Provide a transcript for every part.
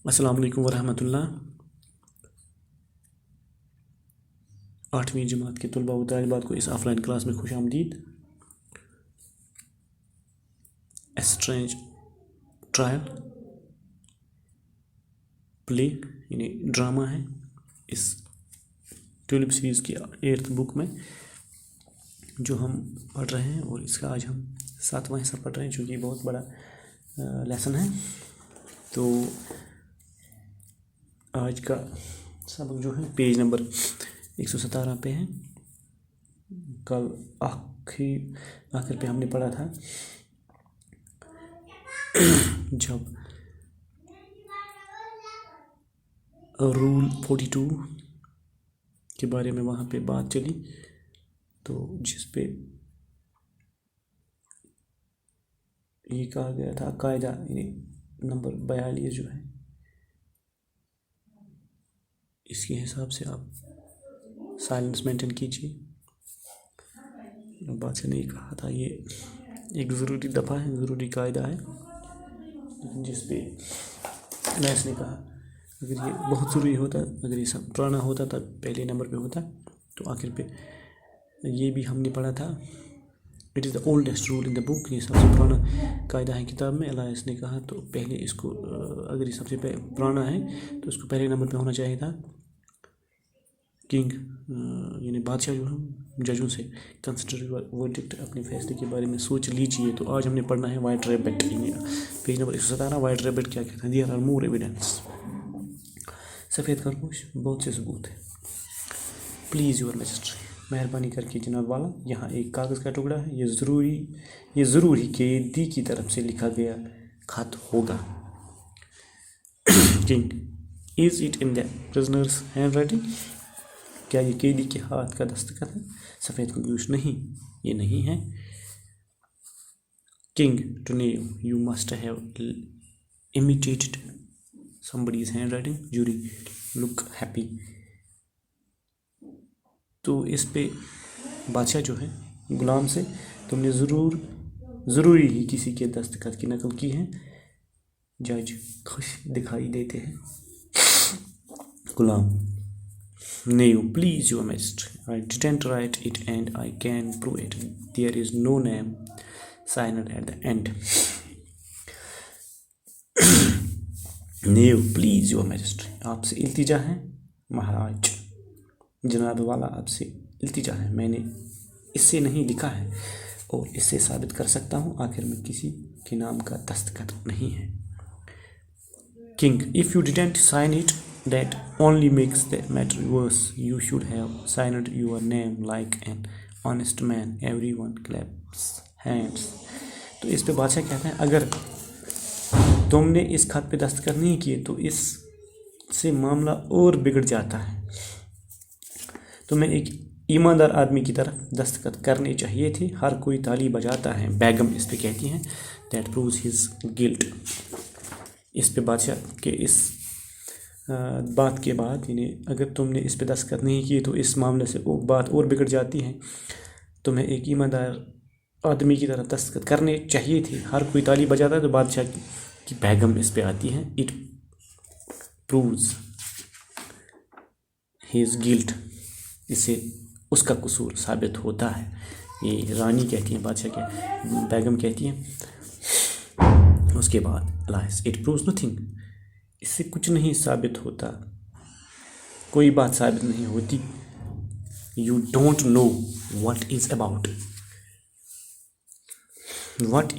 السلام علیکم ورحمۃ اللہ۔ 8ویں جماعت کے طلباء و طالبات کو اس آف لائن کلاس میں خوش آمدید۔ اسٹرینج ٹرائل پلے یعنی ڈرامہ ہے اس ٹیولپ سیریز کی 8th بک میں جو ہم پڑھ رہے ہیں، اور اس کا آج ہم 7واں حصہ پڑھ رہے ہیں، چونکہ یہ بہت بڑا لیسن ہے۔ تو آج کا سبق جو ہے پیج نمبر 117 پہ ہے۔ کل آخر پہ ہم نے پڑھا تھا جب رول 42 کے بارے میں وہاں پہ بات چلی، تو جس پہ یہ کہا گیا تھا قاعدہ یعنی نمبر 42 جو ہے، اس کے حساب سے آپ سائلنس مینٹین کیجیے۔ بادشاہ نے کہا تھا یہ ایک ضروری دفعہ ہے، ضروری قاعدہ ہے، جس پہ انیس نے کہا اگر یہ بہت ضروری ہوتا، اگر یہ سب پرانا ہوتا تب پہلے نمبر پہ ہوتا۔ تو آخر پہ یہ بھی ہم نے پڑھا تھا it is the oldest rule in the book, یہ سب سے پرانا قاعدہ ہے کتاب میں۔ الائس نے کہا تو پہلے اس کو اگر یہ سب سے پرانا ہے تو اس کو پہلے نمبر پہ ہونا چاہیے تھا۔ کنگ یعنی بادشاہ جو ہم ججوں سے کنسیڈر ورڈکٹ، اپنے فیصلے کے بارے میں سوچ لیجیے۔ تو آج ہم نے پڑھنا ہے white rabbit, page number 117۔ White rabbit کیا کہتا ہے؟ دیئر آر مور ایویڈنس، سفید خرگوش بہت سے ثبوت ہے۔ پلیز یور میجسٹری، مہربانی کر کے جناب والا، یہاں ایک کاغذ کا ٹکڑا ہے، یہ ضروری قیدی کی طرف سے لکھا گیا خط ہوگا۔ King, is it in the prisoners hand writing? کیا یہ قیدی کے ہاتھ کا دستخط ہے؟ سفید خرگوش، نہیں، یہ نہیں ہے۔ King to knave, you must have imitated somebody's handwriting. Jury, look happy. تو اس پہ بادشاہ جو ہے غلام سے تم نے ضروری ہی کسی کے دستخط کی نقل کی ہے۔ جج، خوش دکھائی دیتے ہیں۔ غلام، knave, please your majesty, I didn't write it and I can prove it. There is no name signed at the end. Knave, please your majesty, آپ سے التجا ہے مہاراج، جناب والا آپ سے التجا ہے، میں نے اس سے نہیں لکھا ہے اور اس سے ثابت کر سکتا ہوں آخر میں کسی کے نام کا دستخط نہیں ہے۔ King, if you didn't sign it that only makes the matter worse. You should have signed your name like an honest man. Everyone claps hands. تو اس پہ بادشاہ کہتا ہے اگر تم نے اس خط پہ دستخط نہیں کیے تو اس سے معاملہ اور بگڑ جاتا ہے۔ تمہیں ایک ایماندار آدمی کی طرح دستخط کرنے چاہیے تھے، ہر کوئی تالی بجاتا ہے۔ بیگم اس پہ کہتی ہیں that proves his guilt. اس پہ بادشاہ کے اس بات کے بعد یعنی اگر تم نے اس پہ دستخط نہیں کیے تو اس معاملے سے بات اور بگڑ جاتی ہے، تمہیں ایک ایماندار آدمی کی طرح دستخط کرنے چاہیے تھے، ہر کوئی تالی بجاتا ہے۔ تو بادشاہ کی بیگم اس پہ آتی ہے اٹ پروز ہیز گلٹ، اس سے اس کا قصور ثابت ہوتا ہے۔ یہ رانی کہتی ہیں، بادشاہ کے بیگم کہتی ہیں۔ اس کے بعد الائس، اٹ پروز نتھنگ، اس سے کچھ نہیں ثابت ہوتا، کوئی بات ثابت نہیں ہوتی۔ You don't know what is about, what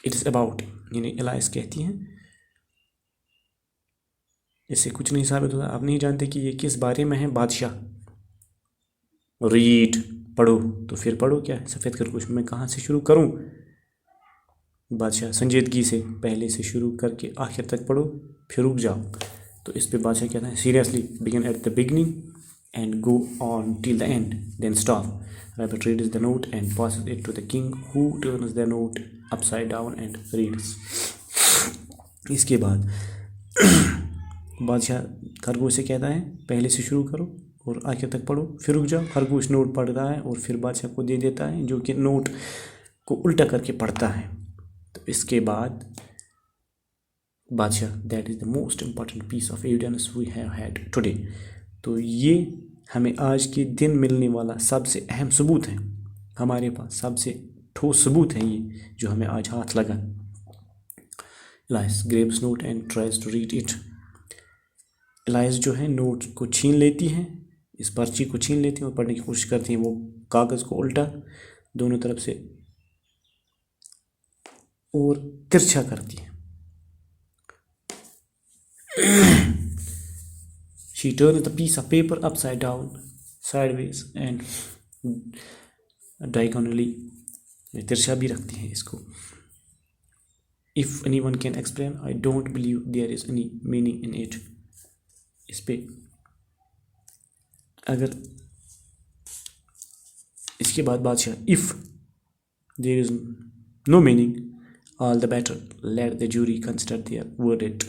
it's about, یعنی الائس کہتی ہیں اس سے کچھ نہیں ثابت ہوتا، آپ نہیں جانتے کہ یہ کس بارے میں ہے۔ بادشاہ، ریڈ، پڑھو، تو پھر پڑھو کیا ہے؟ سفید خرگوش، میں کہاں سے شروع کروں؟ بادشاہ، سنجیدگی سے، پہلے سے شروع کر کے آخر تک پڑھو، پھر رک جاؤ۔ تو اس پہ بادشاہ کہتا ہے seriously, begin at the beginning and go on till the end then stop. Rabbit reads the note and passes it to the king who turns the note upside down and reads. اس کے بعد بادشاہ خرگوش سے کہتا ہے پہلے سے شروع کرو اور آخر تک پڑھو، پھر رک جاؤ۔ خرگوش نوٹ پڑھتا ہے اور پھر بادشاہ کو دے دیتا ہے، جو کہ نوٹ کو الٹا کر کے پڑھتا ہے۔ تو اس کے بعد بادشاہ that is the most important piece of evidence we have heard today. تو یہ ہمیں آج کے دن ملنے والا سب سے اہم ثبوت ہے. ہمارے پاس سب سے ٹھوس ثبوت ہے یہ جو ہمیں آج ہاتھ لگا. Alice grabs note and tries to read it. Alice جو ہے نوٹ کو چھین لیتی ہیں, اس پرچی کو چھین لیتی ہیں اور پڑھنے کی کوشش کرتی ہیں. وہ کاغذ کو الٹا دونوں طرف سے اور ترچھا کرتی ہیں. She turns the piece of paper upside down, sideways and diagonally. ترچھا بھی رکھتی ہیں اس کو. If anyone can explain, I don't believe there is any meaning in it. اس پہ اگر اس کے بعد بادشاہ if there is no meaning, all the better, let the jury consider their verdict.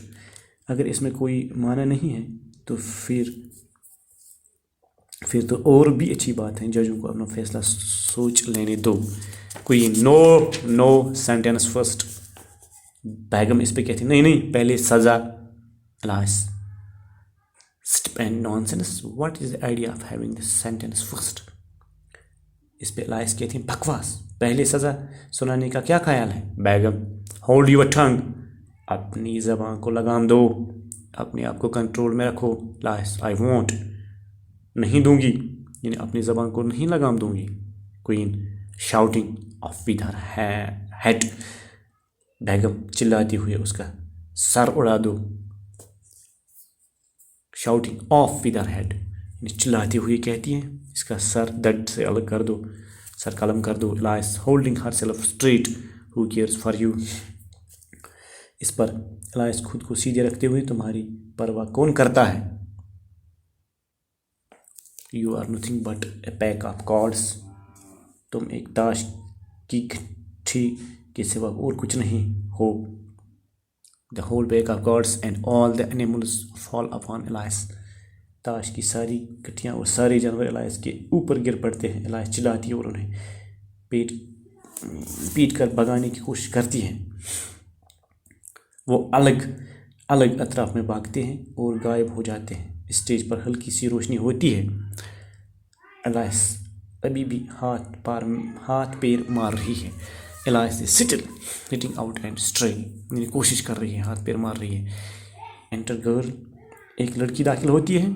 اگر اس میں کوئی معنی نہیں ہے تو پھر تو اور بھی اچھی بات ہے, ججوں کو اپنا فیصلہ سوچ لینے دو. کوئی نو سینٹینس فرسٹ. بیگم اس پہ کہتی نہیں پہلے سزا. Alice stuff and nonsense, what is the idea of having the sentence first. اس پہ الائس کہتی ہیں بکواس, پہلے سزا سنانے کا کیا خیال ہے. بیگم ہولڈ یور ٹنگ, اپنی زبان کو لگام دو, اپنے آپ کو کنٹرول میں رکھو. الائس آئی وونٹ, نہیں دوں گی, یعنی اپنی زبان کو نہیں لگام دوں گی. Queen shouting off with her head. بیگم چلاتے ہوئے اس کا سر اڑا دو. Shouting off with her head یعنی چلاتے ہوئے کہتی ہیں اس کا سر دڈ سے الگ کر دو, سر قلم کر دو. Alice holding herself straight, who cares for you. اس پر الائس خود کو سیدھے رکھتے ہوئے تمہاری پرواہ کون کرتا ہے. You are nothing but a pack of cards, تم ایک تاش کی گٹھی کے سوا اور کچھ نہیں ہو. The whole pack of cards and all the animals fall upon Alice. تاش کی ساری گٹھیاں اور سارے جانور الائس کے اوپر گر پڑتے ہیں. الائس چلاتی ہے اور انہیں پیٹ کر بھگانے کی کوشش کرتی ہے. وہ الگ اطراف میں بھاگتے ہیں اور غائب ہو جاتے ہیں. اسٹیج پر ہلکی سی روشنی ہوتی ہے. الائس ابھی بھی ہاتھ پیر مار رہی ہے. Alice is sitting out and straining, یعنی کوشش کر رہی ہے, ہاتھ پیر مار رہی ہے. انٹر گرل, ایک لڑکی داخل ہوتی ہے.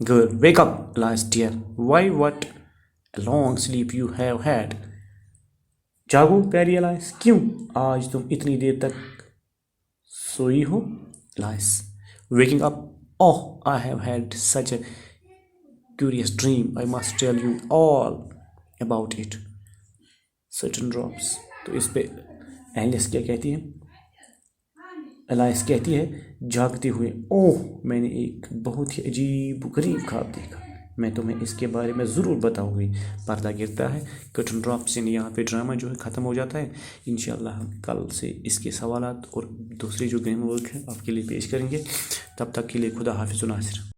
Girl wake up. Alice dear why what a long sleep you have had. جاگو پیاری الائس, کیوں آج تم اتنی دیر تک سوئی ہو. Alice waking up, oh I have had such a curious dream, I must tell you all about it. Certain drops. تو اس پہ ایلس کیا کہتی ہے, الائس کہتی ہے جاگتے ہوئے, اوہ میں نے ایک بہت ہی عجیب و غریب خواب دیکھا, میں تمہیں اس کے بارے میں ضرور بتاؤں گی. پردہ گرتا ہے. کرٹن ڈراپس, یعنی یہاں پہ ڈرامہ جو ہے ختم ہو جاتا ہے. انشاءاللہ ہم کل سے اس کے سوالات اور دوسری جو گرامر ورک ہے آپ کے لیے پیش کریں گے. تب تک کے لیے خدا حافظ و ناصر.